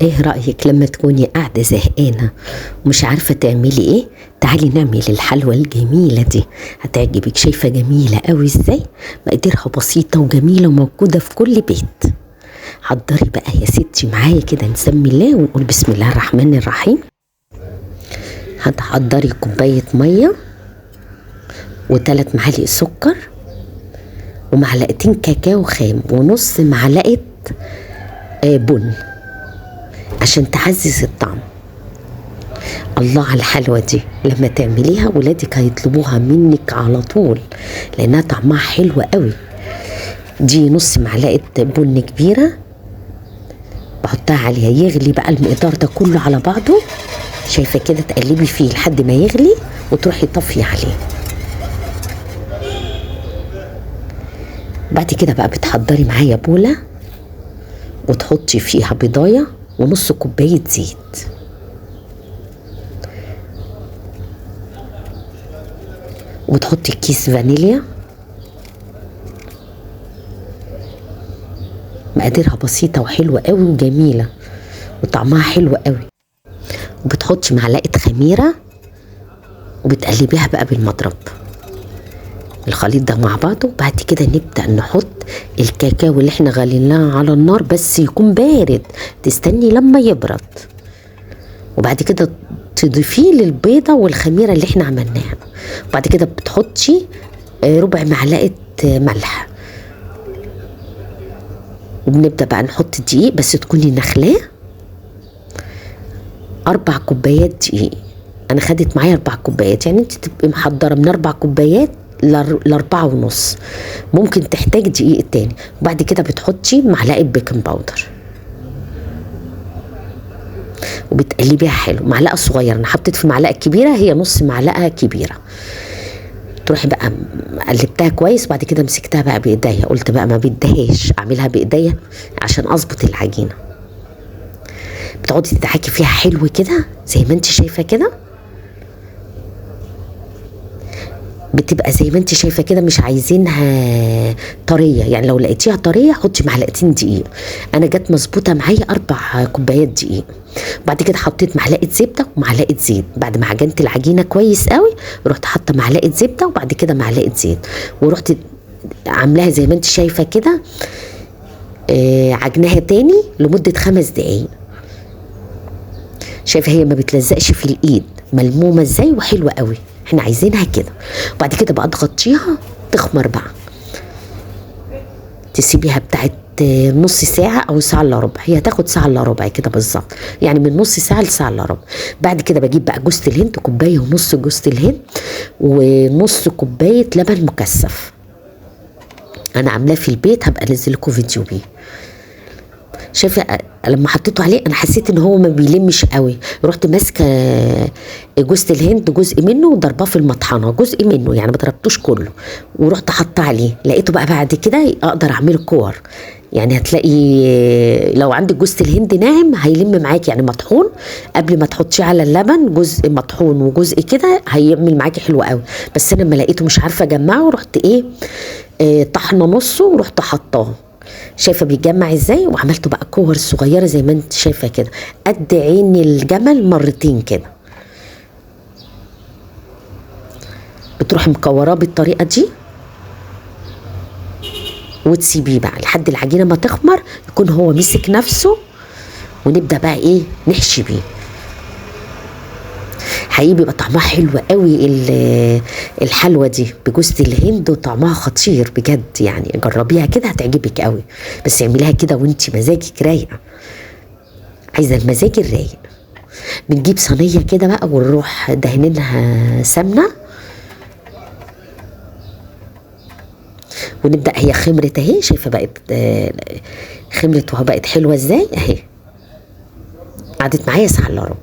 ايه رأيك لما تكوني قاعدة زهقانة ومش عارفة تعملي ايه؟ تعالي نعمل الحلوى الجميلة دي، هتعجبك. شايفة جميلة قوي ازاي؟ مقاديرها بسيطة وجميلة وموجودة في كل بيت. حضري بقى يا ستي معايا كده، نسمي الله ونقول بسم الله الرحمن الرحيم. هتحضري كوباية مية وثلاث معالق سكر ومعلقتين كاكاو خام ونص معلقة بن عشان تعزز الطعم. الله على الحلوة دي، لما تعمليها ولادك هيطلبوها منك على طول لانها طعمها حلو قوي. دي نص معلقة بن كبيرة بحطها عليها، يغلي بقى المقدار ده كله على بعضه. شايفة كده؟ تقلبي فيه لحد ما يغلي وتروحي طفي عليه. بعد كده بقى بتحضري معايا بولة وتحطي فيها بيضاية ونص كوباية زيت، وتحطي كيس فانيليا. مقاديرها بسيطة وحلوة قوي وجميلة وطعمها حلو قوي. وبتحطي معلقة خميرة وبتقلبيها بقى بالمضرب الخليط ده مع بعضه. وبعد كده نبدأ نحط الكاكاو اللي احنا غليناه على النار، بس يكون بارد، تستني لما يبرد. وبعد كده تضيفيه للبيضة والخميرة اللي احنا عملناها. وبعد كده بتحطي ربع معلقة ملح. وبنبدأ بقى نحط دقيق، بس تكوني نخلاه 4 كوبايات دقيق. انا خدت معايا 4 كوبايات، يعني انت تبقي محضرة من 4 كوبايات ل4.5. ممكن تحتاج دقيق تاني. وبعد كده بتحطي معلقة بيكنج باودر وبتقلبيها حلو. معلقة صغيرة، انا حطيت في معلقة كبيرة، هي نص معلقة كبيرة. تروحي بقى قلبتها كويس. بعد كده مسكتها بقى بايديا، قلت بقى ما بدهاش اعملها بايديا عشان اظبط العجينة. بتقعدي تدعكي فيها حلو كده زي ما انت شايفة كده. بتبقى زي ما انت شايفه كده، مش عايزينها طريه، يعني لو لقيتيها طريه حطي معلقتين دقيق. انا جت مظبوطه معايا 4 كوبايات دقيق. بعد كده حطيت معلقه زبده ومعلقه زيت. بعد ما عجنت العجينه كويس قوي رحت حاطه معلقه زبده وبعد كده معلقه زيت، ورحت عاملاها زي ما انت شايفه كده. عجناها تاني لمده 5 دقايق. شايفه هي ما بتلزقش في الايد، ملمومه ازاي وحلوه قوي. احنا عايزينها كده. وبعد كده بقى تغطيها تخمر بقى، تسيبيها بتاعت نص ساعة او ساعة الا ربع. هي هتاخد ساعة الا ربع كده بالظبط، يعني من نص ساعة لساعة الا ربع. بعد كده بجيب بقى جوزة الهند، كوباية ونص جوزة الهند ونص كوباية لبن مكثف. انا عاملاه في البيت، هبقى انزل لكم فيديو بيه. شايفه لما حطيته عليه انا حسيت ان هو ما بيلمش قوي. رحت ماسكه جوز الهند جزء منه وضرباه في المطحنه، جزء منه يعني ما ضربتوش كله، ورحت حاطه عليه. لقيته بقى بعد كده اقدر اعمله كور. يعني هتلاقي لو عندك جوز الهند ناعم هيلم معاكي، يعني مطحون. قبل ما تحطيه على اللبن جزء مطحون وجزء كده هيعمل معاكي حلو قوي. بس انا لما لقيته مش عارفه اجمعه رحت طحنه نصه ورحت حطاه. شايفه بيتجمع ازاي؟ وعملته بقى كور صغيره زي ما انت شايفه كده، قد عين الجمل مرتين كده. بتروحي مكوراه بالطريقه دي وتسيبيه بقى لحد العجينه ما تخمر، يكون هو مسك نفسه. ونبدا بقى نحشي بيه. حقيقي بيبقى طعمها حلو قوي الحلوه دي بجوز الهند، وطعمها خطير بجد. يعني جربيها كده هتعجبك قوي، بس اعمليها كده وانت مزاجك رايقه. عايزه المزاج الرايق. بنجيب صينيه كده بقى ونروح دهنينها سمنه، ونبدا. هي خمرت اهي، شايفه بقت خمرت وبقت حلوه ازاي اهي. قعدت معايا ساعه الا ربع.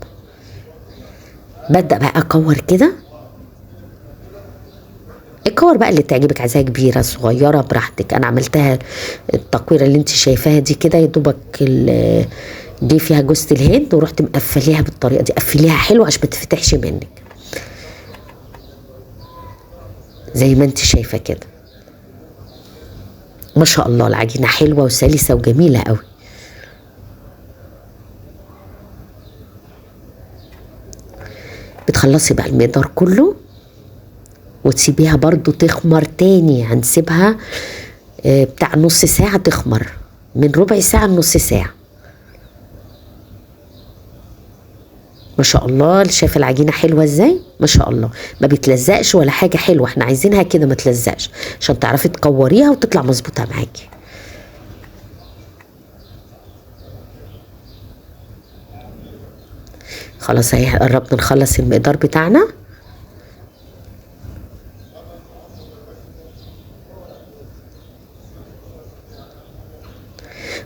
ببدأ بقى اكور كده. الكور بقى اللي تعجبك، عايزاها كبيره صغيره براحتك. انا عملتها التقويره اللي انت شايفاها دي كده، يا دوبك دي فيها جوز الهند، ورحت مقفليها بالطريقه دي. قفليها حلو عشان ما تفتحش منك زي ما انت شايفه كده. ما شاء الله العجينه حلوه وسلسه وجميله قوي. بتخلصي بقى المقدار كله وتسيبيها برضو تخمر تاني. هنسيبها بتاع نص ساعة تخمر، من ربع ساعة لنص ساعة. ما شاء الله. شايفه العجينه حلوه ازاي؟ ما شاء الله، ما بتلزقش ولا حاجه. حلوه، احنا عايزينها كده ما تلزقش عشان تعرفي تكوريها وتطلع مظبوطه معاكي. خلاص اهي قربنا نخلص المقدار بتاعنا.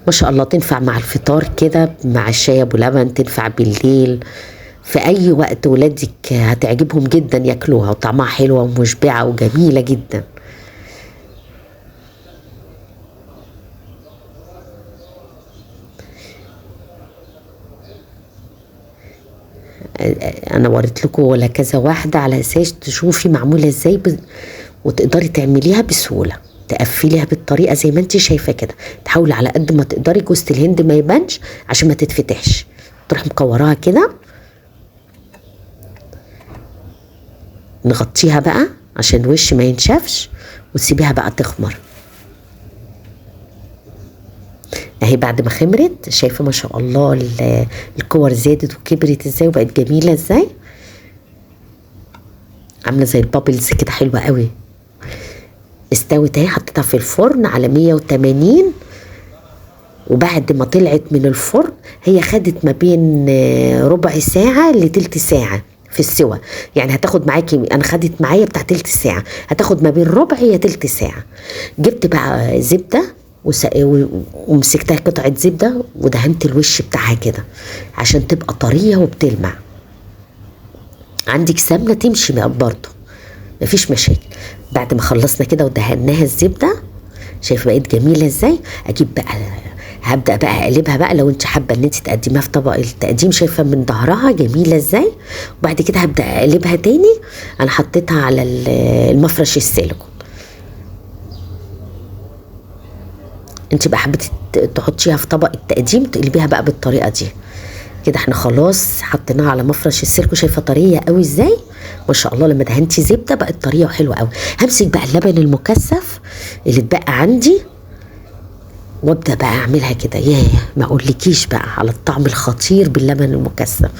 ما شاء الله تنفع مع الفطار كده، مع الشاي ابو لبن، تنفع بالليل في اي وقت. ولادك هتعجبهم جدا ياكلوها، وطعمها حلوه ومشبعه وجميله جدا. انا وريت لكم ولا كذا واحده على اساس تشوفي معموله ازاي وتقدري تعمليها بسهوله. تقفليها بالطريقه زي ما انت شايفه كده، تحاولي على قد ما تقدري جوز الهند ما يبانش عشان ما تتفتحش. تروح مكوراها كده، نغطيها بقى عشان الوش ما ينشفش، وتسيبيها بقى تخمر. اهي بعد ما خمرت شايفه ما شاء الله الكور زادت وكبرت ازاي وبقت جميله ازاي، عامله زي البابلز كده، حلوه قوي. استوت اهي، حطيتها في الفرن على 180. وبعد ما طلعت من الفرن هي خدت ما بين ربع ساعه لتلت ساعه في السوا. يعني هتاخد معاكي، انا خدت معايا بتاع تلت ساعه، هتاخد ما بين ربع يا تلت ساعه. جبت بقى زبده ومسكتها قطعه زبده ودهنت الوش بتاعها كده عشان تبقى طريه وبتلمع. عندك سمنه تمشي برضه، مفيش مشاكل. بعد ما خلصنا كده ودهناها الزبده، شايفه بقت جميله ازاي. اجيب بقى، هبدا بقى اقلبها بقى لو انت حابه ان انت تقدميها في طبق التقديم. شايفه من ظهرها جميله ازاي. وبعد كده هبدا اقلبها تاني. انا حطيتها على المفرش السيليكون. انت بقى حابه تحطيها في طبق التقديم، تقلبيها بقى بالطريقه دي كده. احنا خلاص حطيناها على مفرش السيليكون. شايفه طريه قوي ازاي، ما شاء الله. لما دهنتي زبده بقت طريه وحلوه قوي. همسك بقى اللبن المكثف اللي اتبقى عندي وابدا بقى اعملها كده. ياه، ما اقولكيش بقى على الطعم الخطير باللبن المكثف،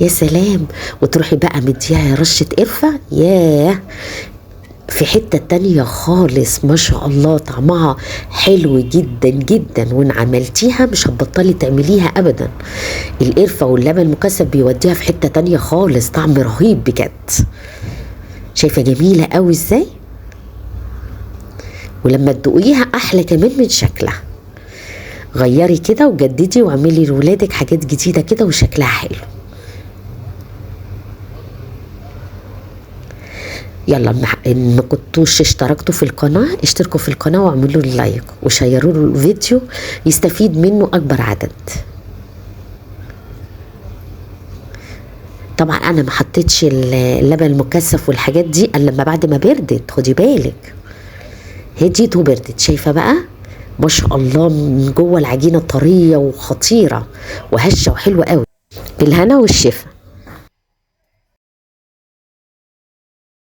يا سلام. وتروحي بقى مديها رشه قرفه، ياه، في حتة تانية خالص. ما شاء الله طعمها حلو جدا جدا، وان عملتيها مش هتبطلي تعمليها ابدا. القرفة واللبن المكثف بيوديها في حتة تانية خالص، طعم رهيب بجد. شايفة جميلة قوي ازاي. ولما تدوقيها احلى كمان من شكلها. غيري كده وجددي واعملي لولادك حاجات جديدة كده وشكلها حلو. يلا ان ما كنتوش اشتركتوا في القناه، اشتركوا في القناه واعملوا لايك وشيروا له الفيديو يستفيد منه اكبر عدد. طبعا انا ما حطيتش اللبن المكثف والحاجات دي الا لما بعد ما بردت، خدي بالك. هديت وبردت. شايفه بقى ما شاء الله من جوه العجينه طريه وخطيره وهشه وحلوه قوي. بالهنا والشفا.